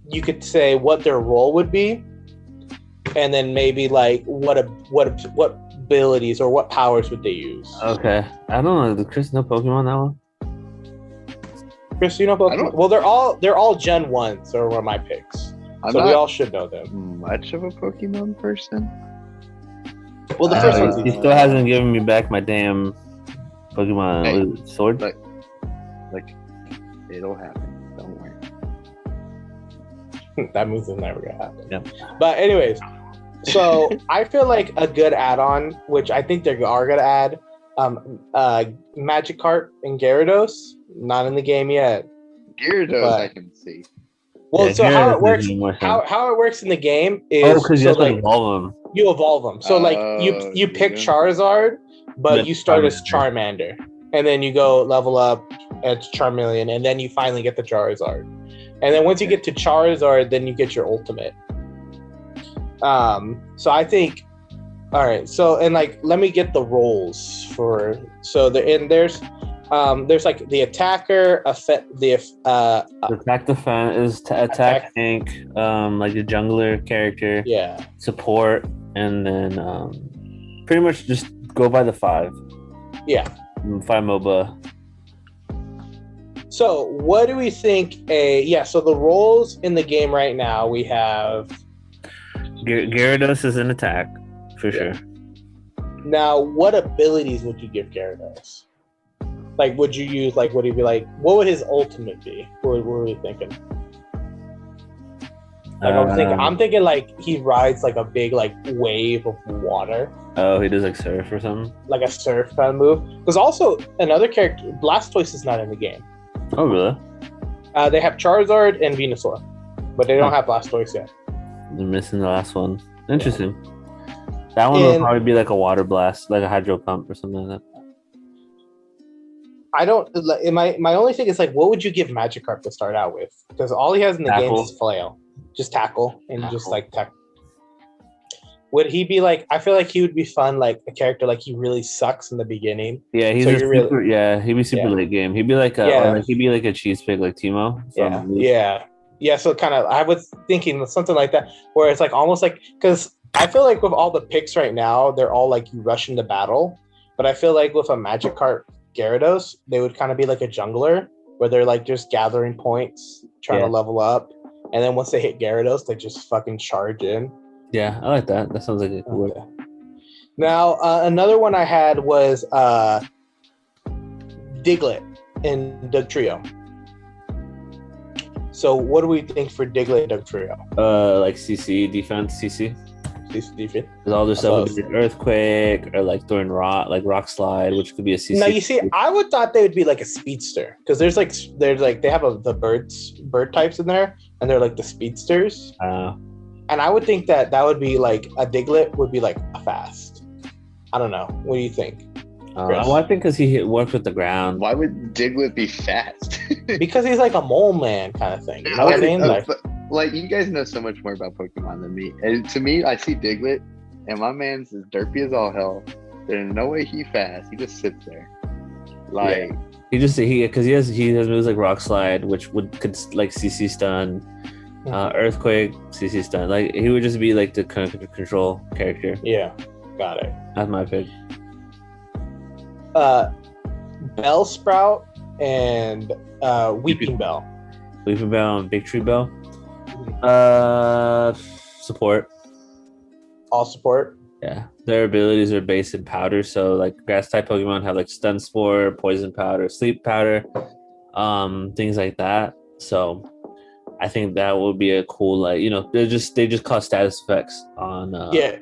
you could say what their role would be, and then maybe like what abilities or what powers would they use. Okay, I don't know. Does Chris know Pokemon that one? Chris, you know Pokemon? Well, they're all Gen 1s, or were my picks. So we all should know them. Much of a Pokemon person. Well, the first one. He still hasn't given me back my damn Pokemon sword. Like, it'll happen. Don't worry. That move is never gonna happen. Yep. But anyways, so I feel like a good add-on, which I think they are gonna add, Magikarp and Gyarados. Not in the game yet. Gyarados, I can see. Well, so how it works? How it works in the game is because you have to evolve them. You evolve them. So like you pick Charizard, but you start as Charmander, and then you go level up at Charmeleon, and then you finally get the Charizard. And then once you get to Charizard, then you get your ultimate. So I think, all right. So and like, let me get the roles for. So there's like the attacker, the attack defense is attack tank, like the jungler character, support, and then pretty much just go by the 5. Yeah, 5 MOBA. So what do we think? So the roles in the game right now we have. Gyarados is an attack for sure. Now, what abilities would you give Gyarados? Like, would you use like? Would he be like? What would his ultimate be? What were we thinking? Like I'm thinking like he rides like a big like wave of water. Oh, he does like surf or something. Like a surf kind of move. Because also another character, Blastoise is not in the game. Oh really? They have Charizard and Venusaur, but they don't have Blastoise yet. They're missing the last one. Interesting. That one would probably be like a water blast, like a hydro pump or something like that. I don't. My only thing is like, what would you give Magikarp to start out with? Because all he has in the game is Flail, just tackle and just like tech. Would he be like? I feel like he would be fun, like a character like he really sucks in the beginning. Yeah, he's he'd be super late game. He'd be like he'd be like a cheese pig like Teemo. Yeah. So kind of, I was thinking something like that, where it's like almost like, because I feel like with all the picks right now, they're all like you rush into battle, but I feel like with a Magikarp Gyarados, they would kind of be like a jungler where they're like just gathering points, trying to level up, and then once they hit Gyarados, they just fucking charge in. Yeah, I like that. That sounds like a cool one. Now, another one I had was Diglett in Dugtrio. So, what do we think for Diglett Dugtrio? Like CC defense, CC. Defense. There's all this stuff with Earthquake or like throwing rock slide, which could be a CC. Now you see, I would thought they would be like a speedster because there's like they have the bird types in there, and they're like the speedsters. And I would think that would be like a Diglett would be like a fast. I don't know. What do you think? Well, I think because he works with the ground. Why would Diglett be fast? Because he's like a mole man kind of thing. You know what I mean? Like you guys know so much more about Pokemon than me. And to me, I see Diglett, and my man's as derpy as all hell. There's no way he fast. He just sits there. Like because he has moves like Rock Slide, which could like CC stun, Earthquake, CC stun. Like he would just be like the kind of control character. Yeah, got it. That's my pick. Bellsprout and Weeping Bell. Weeping Bell and Big Tree Bell. Support. All support. Yeah, their abilities are based in powder. So like grass type Pokemon have like Stun Spore, Poison Powder, Sleep Powder, things like that. So I think that would be a cool they just cause status effects on.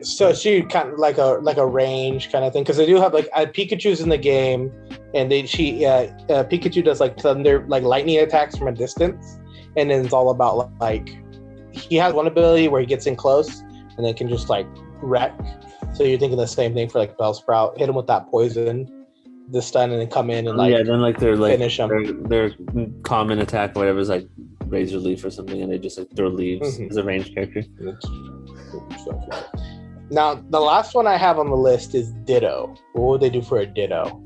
So she kind of like a range kind of thing because they do have like Pikachu's in the game, and Pikachu does like thunder like lightning attacks from a distance, and then it's all about like he has one ability where he gets in close and then can just like wreck. So you're thinking the same thing for like Bellsprout, hit him with that poison, the stun, and then come in and then like they're like finish them. Their common attack or whatever is like Razor Leaf or something, and they just like throw leaves as a ranged character. Now the last one I have on the list is Ditto. What would they do for a Ditto?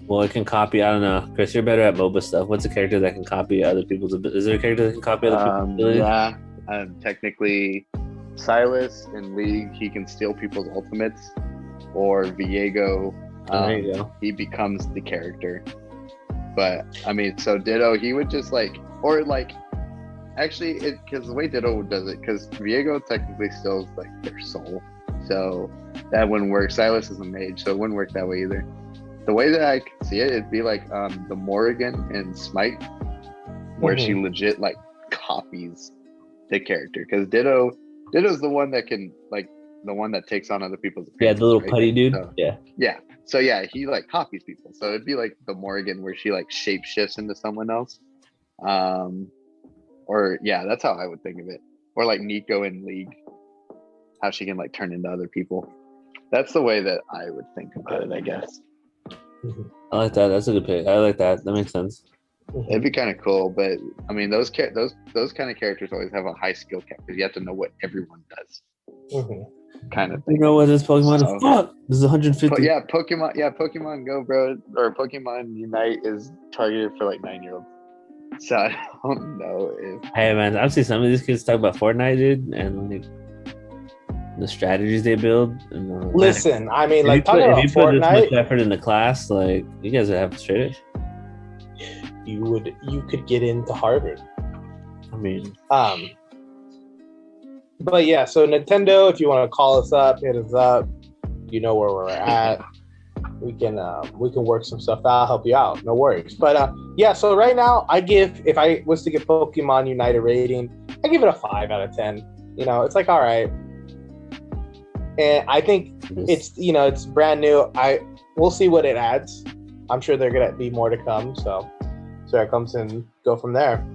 Well, it can copy. I don't know, Chris. You're better at MOBA stuff. What's a character that can copy other people's? Is there a character that can copy other people's abilities? Yeah, technically, Silas in League, he can steal people's ultimates, or Viego. There you go. He becomes the character. But I mean, so Ditto, he would just like, or like, actually, because the way Ditto does it, because Viego technically steals like their soul, so that wouldn't work. Silas is a mage, so it wouldn't work that way either. The way that I could see it, it'd be like the Morrigan in Smite, where she legit like copies the character. Because Ditto's the one that can like the one that takes on other people's. Yeah, the little putty dude. So, yeah. So yeah, he like copies people. So it'd be like the Morrigan where she like shape shifts into someone else. Or yeah, that's how I would think of it. Or like Nico in League, how she can like turn into other people. That's the way that I would think about it, I guess. I like that. That's a good pick. I like that. That makes sense. It'd be kind of cool, but I mean, those kind of characters always have a high skill cap because you have to know what everyone does. Kind of thing. You know what this Pokemon is? Fuck! This is 150. Pokemon Go, bro, or Pokemon Unite is targeted for like 9-year-olds. So I don't know if. Hey man, I've seen some of these kids talk about Fortnite, dude, and like the strategies they build. And Listen, I mean, like talking about if you put this much Fortnite, effort in the class, like you guys would have straight A's. you could get into Harvard. I mean, but yeah, so Nintendo, if you want to call us up, hit us up. You know where we're at. We can work some stuff out, help you out. No worries. But yeah, so right now if I was to give Pokemon Unite a rating, I give it a 5 out of 10. You know, it's like all right. And I think it's brand new. We'll see what it adds. I'm sure there are gonna be more to come. So it comes and go from there.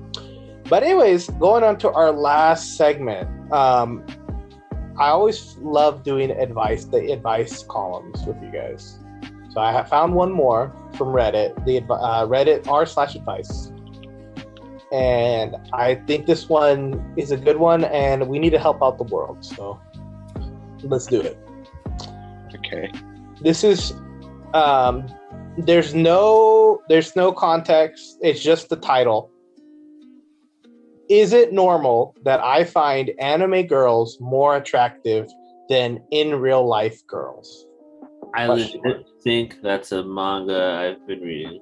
But anyways, going on to our last segment. I always love doing the advice columns with you guys. So I have found one more from Reddit, the Reddit r/advice. And I think this one is a good one, and we need to help out the world. So let's do it. Okay. This is there's no context. It's just the title. Is it normal that I find anime girls more attractive than in real life girls? I legit think that's a manga I've been reading.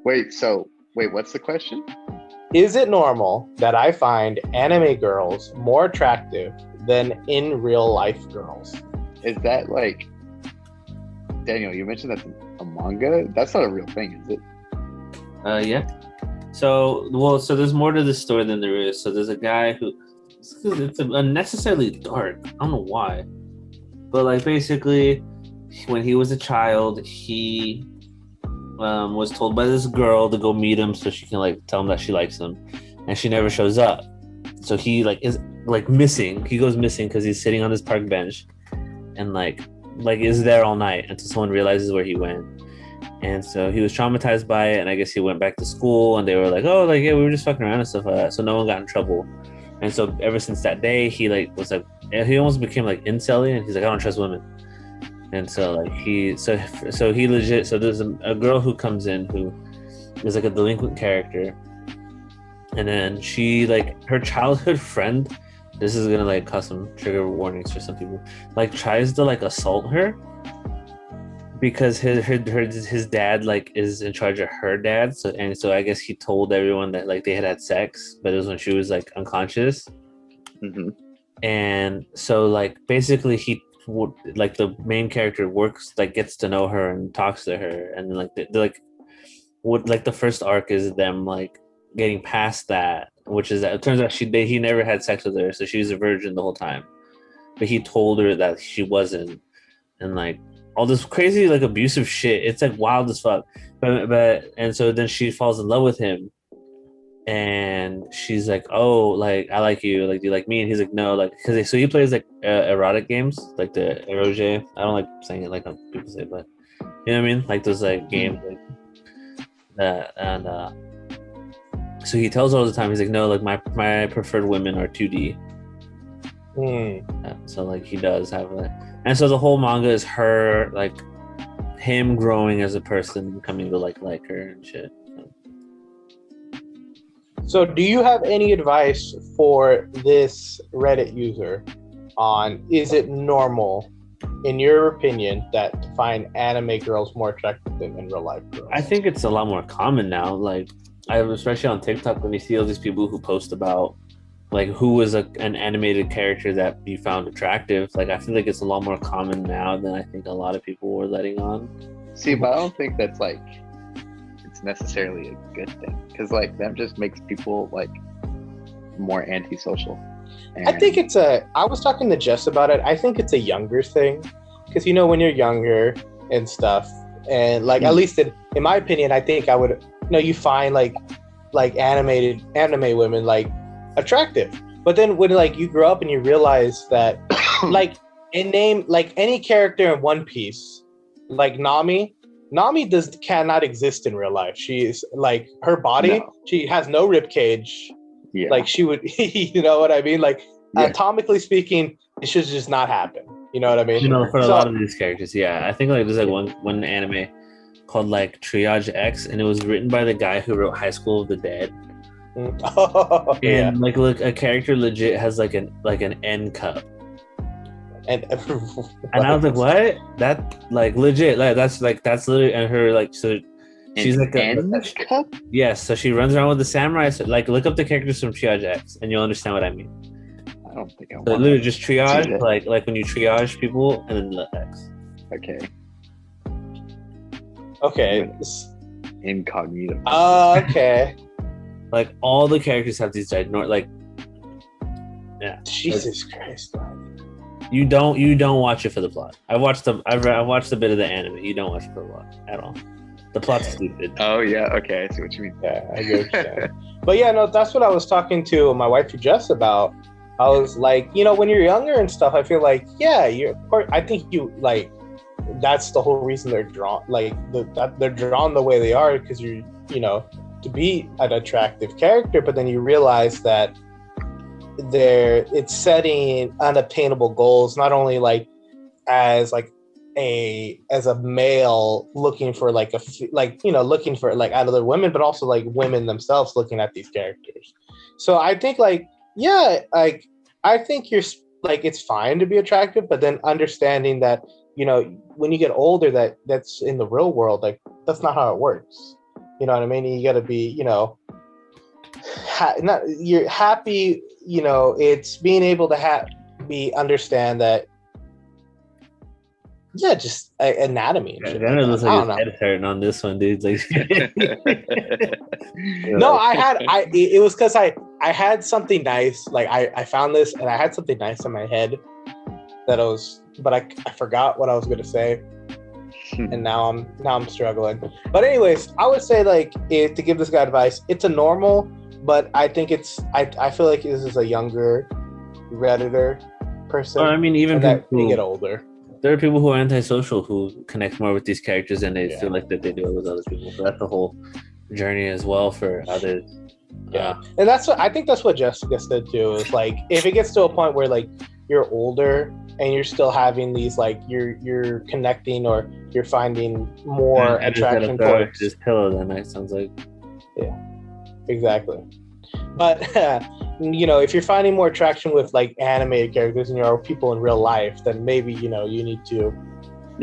Wait, what's the question? Is it normal that I find anime girls more attractive than in real life girls? Is that like, Daniel, you mentioned that's a manga? That's not a real thing, is it? Yeah. So there's more to this story than there is. So there's a guy it's unnecessarily dark. I don't know why. But like basically, when he was a child, he was told by this girl to go meet him so she can like tell him that she likes him, and she never shows up. So he is missing. He goes missing because he's sitting on this park bench, and like is there all night until someone realizes where he went. And so he was traumatized by it, and I guess he went back to school, and they were like, "Oh, like yeah, we were just fucking around and stuff like that." So no one got in trouble. And so ever since that day, he he almost became like incel-y, and he's like, "I don't trust women." And so there's a girl who comes in who is like a delinquent character, and then she her childhood friend. This is gonna cause some trigger warnings for some people. Tries to assault her because his dad is in charge of her dad. So I guess he told everyone that they had sex, but it was when she was unconscious. Mm-hmm. And so basically he would the main character works gets to know her and talks to her, and then the first arc is them getting past that, which is that it turns out he never had sex with her, so she was a virgin the whole time, but he told her that she wasn't, and all this crazy abusive shit. It's wild as fuck, but and so then she falls in love with him. And she's like, "Oh, I like you. Do you like me?" And he's like, "No, because he plays erotic games, the eroge. I don't like saying it like people say, but you know what I mean, those games that." And so he tells her all the time. He's like, "No, my preferred women are 2D." So he does have that, and so the whole manga is her him growing as a person, and coming to like her and shit. So do you have any advice for this Reddit user on, is it normal, in your opinion, that to find anime girls more attractive than in real life girls? I think it's a lot more common now. Especially on TikTok, when you see all these people who post about who was an animated character that you found attractive. I feel it's a lot more common now than I think a lot of people were letting on. See, but I don't think that's it's necessarily a good thing, because that just makes people more antisocial. And I think I was talking to Jess about it. I think it's a younger thing, because when you're younger and stuff, and at least in my opinion, I think I would you find anime women attractive, but then when you grow up and you realize that and name any character in One Piece, Nami cannot exist in real life. She is her body. No. She has no rib cage. Yeah. She would, you know what I mean? Atomically speaking, it should just not happen. You know what I mean? For a lot of these characters, yeah. I think there's one anime called Triage X, and it was written by the guy who wrote High School of the Dead. Oh, and look, a character legit has an N cup. And And I was like, what? That like legit, like that's literally, and her like, so she's like end cup. yes, so she runs around with the samurai. So, like, look up the characters from Triage X, and you'll understand what I mean. I don't think I So want literally just to triage, see that. like when you triage people, and then the X. Okay. okay. Incognito. Okay. Like all the characters have these like, yeah. Jesus Christ. You don't watch it for the plot. I watched a bit of the anime. You don't watch it for the plot at all. The plot's stupid. Oh yeah, okay, I see what you mean. Yeah, I get what you're saying. But yeah, no, that's what I was talking to my wife Jess about. I was like, you know, when you're younger and stuff, I feel like, yeah, I think you like, that's the whole reason they're drawn, like they're drawn the way they are, because you know, to be an attractive character, but then you realize that it's setting unattainable goals, not only like as a male looking for looking for like other women, but also like women themselves looking at these characters. So I think like, yeah, like I think you're like, it's fine to be attractive, but then understanding that, you know, when you get older, that's in the real world, like that's not how it works. You know what I mean? You got to be, you know, you're happy, you know, it's being able to understand that, yeah, just anatomy and shit. It looks like his head hurting on this one, dude. Like, no, it was because I had something nice. Like I found this and I had something nice in my head but I forgot what I was gonna say. And now I'm struggling. But anyways, I would say like, to give this guy advice, it's a normal, but I think I feel like this is a younger Redditor person. Or, I mean, even that they get older. There are people who are antisocial who connect more with these characters and they feel like that they do it with other people. So that's the whole journey as well for others. Yeah. And I think that's what Jessica said too, is like, if it gets to a point where like you're older and you're still having these, like, you're connecting or you're finding more attraction towards this pillow, then that sounds like. Yeah, exactly. But you know, if you're finding more attraction with like animated characters and you're people in real life, then maybe, you know, you need to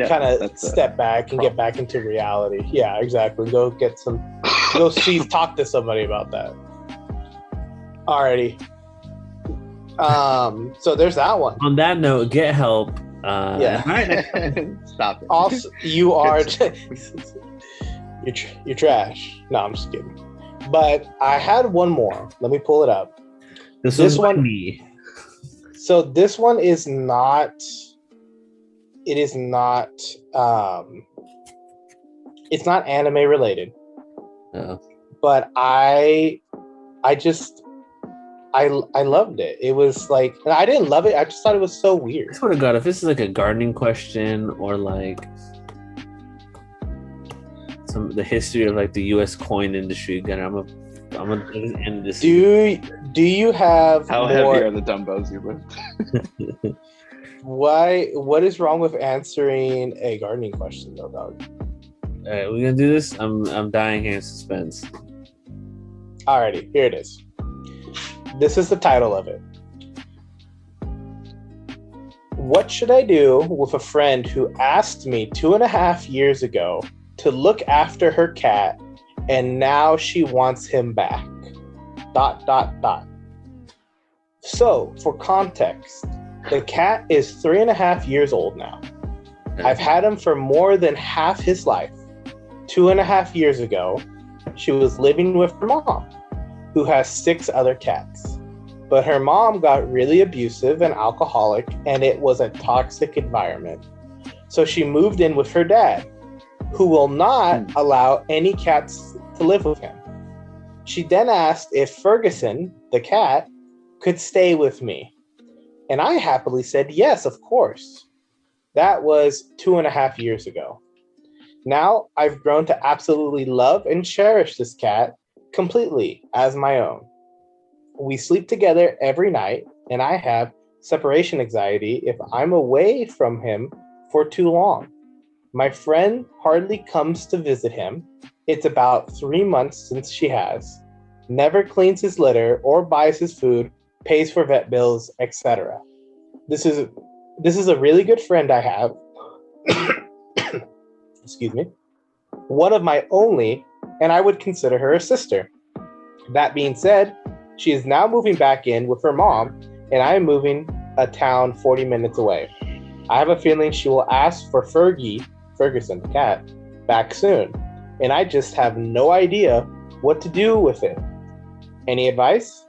kind of step back and get back into reality. Yeah, exactly. Talk to somebody about that. Alrighty. So there's that one. On that note, get help. Yeah. Stop it. Also, you are you're trash. No, I'm just kidding. But I had one more. Let me pull it up. This one. Me. So this one is not. It is not. It's not anime related. Oh. But I loved it. It was like, I didn't love it. I just thought it was so weird. I swear to God, if this is like a gardening question or like the history of like the U.S. coin industry, again, I'm gonna end this. Do you have how heavy are the dumbbells you lift? What is wrong with answering a gardening question though, dog? All right, we're gonna do this. I'm dying here in suspense. Alrighty, here it is. This is the title of it. What should I do with a friend who asked me 2.5 years ago to look after her cat, and now she wants him back? ... So, for context, the cat is 3.5 years old now. I've had him for more than half his life. 2.5 years ago, she was living with her mom, who has 6 other cats. But her mom got really abusive and alcoholic, and it was a toxic environment. So she moved in with her dad, who will not allow any cats to live with him. She then asked if Ferguson, the cat, could stay with me. And I happily said yes, of course. That was 2.5 years ago. Now I've grown to absolutely love and cherish this cat completely as my own. We sleep together every night, and I have separation anxiety if I'm away from him for too long. My friend hardly comes to visit him. It's about 3 months since she has. Never cleans his litter or buys his food, pays for vet bills, etc. This is this is a really good friend I have. Excuse me. One of my only, and I would consider her a sister. That being said, she is now moving back in with her mom, and I am moving a town 40 minutes away. I have a feeling she will ask for Ferguson, the cat, back soon, and I just have no idea what to do with it. Any advice?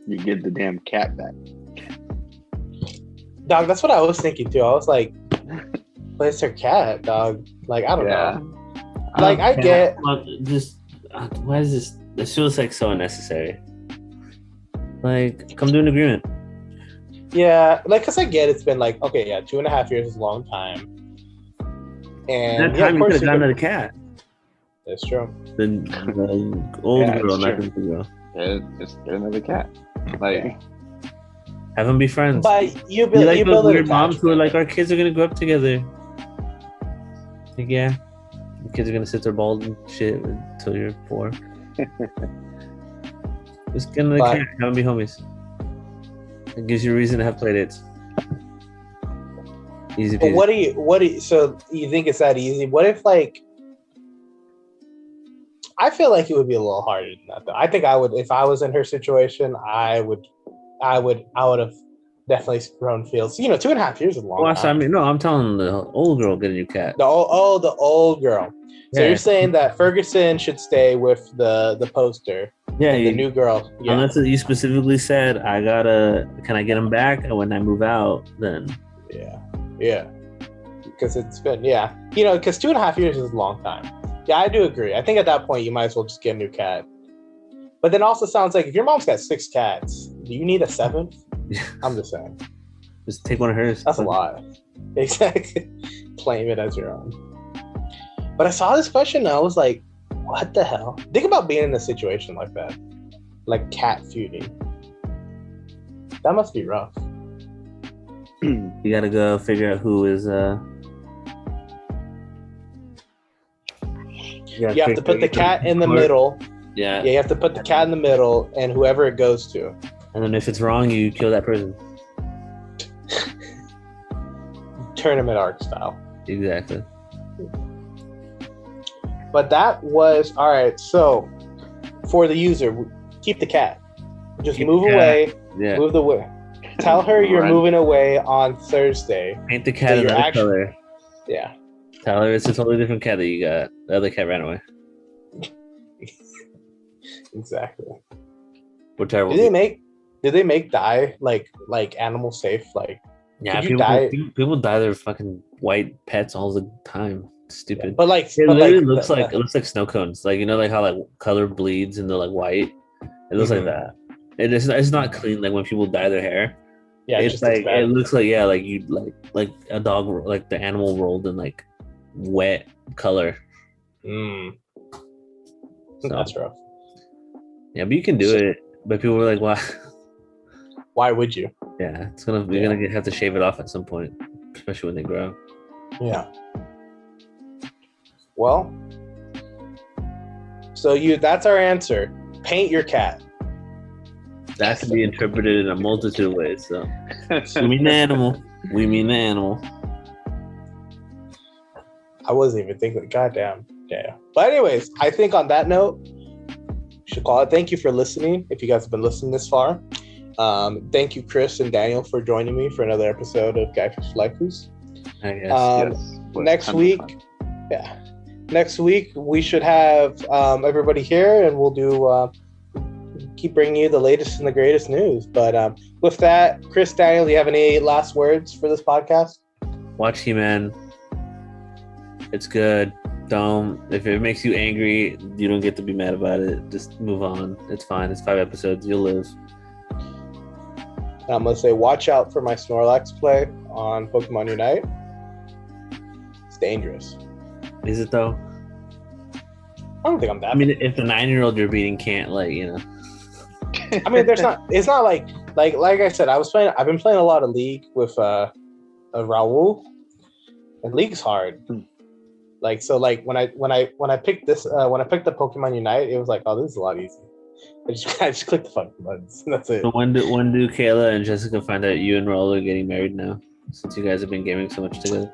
You give the damn cat back. Dog, that's what I was thinking too. I was like, but it's her cat, dog. Like, I don't know. Like, I get... Why is this? This feels like so unnecessary. Like, come to an agreement. Yeah, like, because I get it's been like, okay, yeah, 2.5 years is a long time. And that time you could have gotten a cat. That's true. The old girl, not the new girl. Yeah, just get another cat. Like, have them be friends. But you build those an weird moms who are attachment. like, our kids are gonna grow up together. Like, yeah, the kids are gonna sit there bald and shit until you're 4. Just get another cat. Have them be homies. It gives you a reason to have play dates. Easy peasy. But what do you, so you think it's that easy? What if, like, I feel like it would be a little harder than that, though. I think I would, if I was in her situation, I would have definitely grown feels. You know, 2.5 years is a long time. I mean, no, I'm telling the old girl get a new cat. The old girl. So you're saying that Ferguson should stay with the poster. Yeah, the new girl. Yeah. Unless you specifically said, can I get him back? And when I move out, then. Yeah. Because it's been, you know, because 2.5 years is a long time. Yeah, I do agree. I think at that point, you might as well just get a new cat. But then also sounds like if your mom's got 6 cats, do you need a 7th? I'm just saying. Just take one of hers. That's a lot. Exactly. Claim it as your own. But I saw this question and I was like, what the hell? Think about being in a situation like that. Like cat feuding. That must be rough. You gotta go figure out who is you have to put the cat in the middle. Yeah, you have to put the cat in the middle and whoever it goes to. And then if it's wrong, you kill that person. Tournament arc style. Exactly. But that was all right. So for the user, keep the cat. Just move away. Yeah. Move the way. Tell her you're moving away on Thursday. Paint the cat another color. Yeah. Tell her it's a totally different cat that you got. The other cat ran away. Exactly. We're terrible. Did they make dye like animal safe? Like, yeah, people dye their fucking white pets all the time. Stupid. Yeah, but like it literally looks like snow cones. Like, you know, like how like color bleeds into like white. It looks like that. It's not clean. Like when people dye their hair. Yeah, it's like it looks like like you like a dog, like the animal rolled in like wet color. So, that's rough. Yeah, but you can do it. But people were like, "Why? Why would you?" Yeah, you're gonna have to shave it off at some point, especially when they grow. Yeah. Well, so that's our answer. Paint your cat. That can be interpreted in a multitude of ways. So, we mean the animal. We mean the animal. I wasn't even thinking. Goddamn. Yeah. But anyways, I think on that note, we should call it. Thank you for listening. If you guys have been listening this far, thank you, Chris and Daniel, for joining me for another episode of Gaifus Laifus. Yes. Next week, next week we should have everybody here, and we'll do. Keep bringing you the latest and the greatest news. But with that, Chris, Daniel, do you have any last words for this podcast? Watch He-Man. It's good. If it makes you angry, you don't get to be mad about it. Just move on. It's fine. It's 5 episodes. You'll live. I'm going to say watch out for my Snorlax play on Pokemon Unite. It's dangerous. Is it though? I don't think I'm that. I mean, if the 9-year-old you're beating can't, like, you know. I mean, it's not like I said, I've been playing a lot of League with Raul, and League's hard. Like, so like when I picked this when I picked the Pokemon Unite, it was like, oh, this is a lot easier. I just click the fucking buttons. That's it. So when do Kayla and Jessica find out you and Raul are getting married now? Since you guys have been gaming so much together.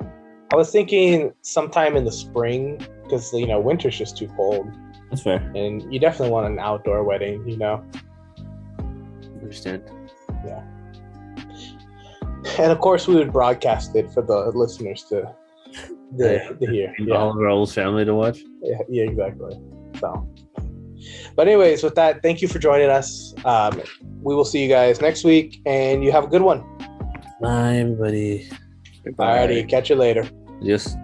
I was thinking sometime in the spring because winter's just too cold. That's fair. And you definitely want an outdoor wedding, Understand. Yeah. And of course, we would broadcast it for the listeners to hear. All of Raul's family to watch. Yeah, exactly. So, but anyways, with that, thank you for joining us. We will see you guys next week, and you have a good one. Bye, everybody. Alrighty, catch you later. Yes.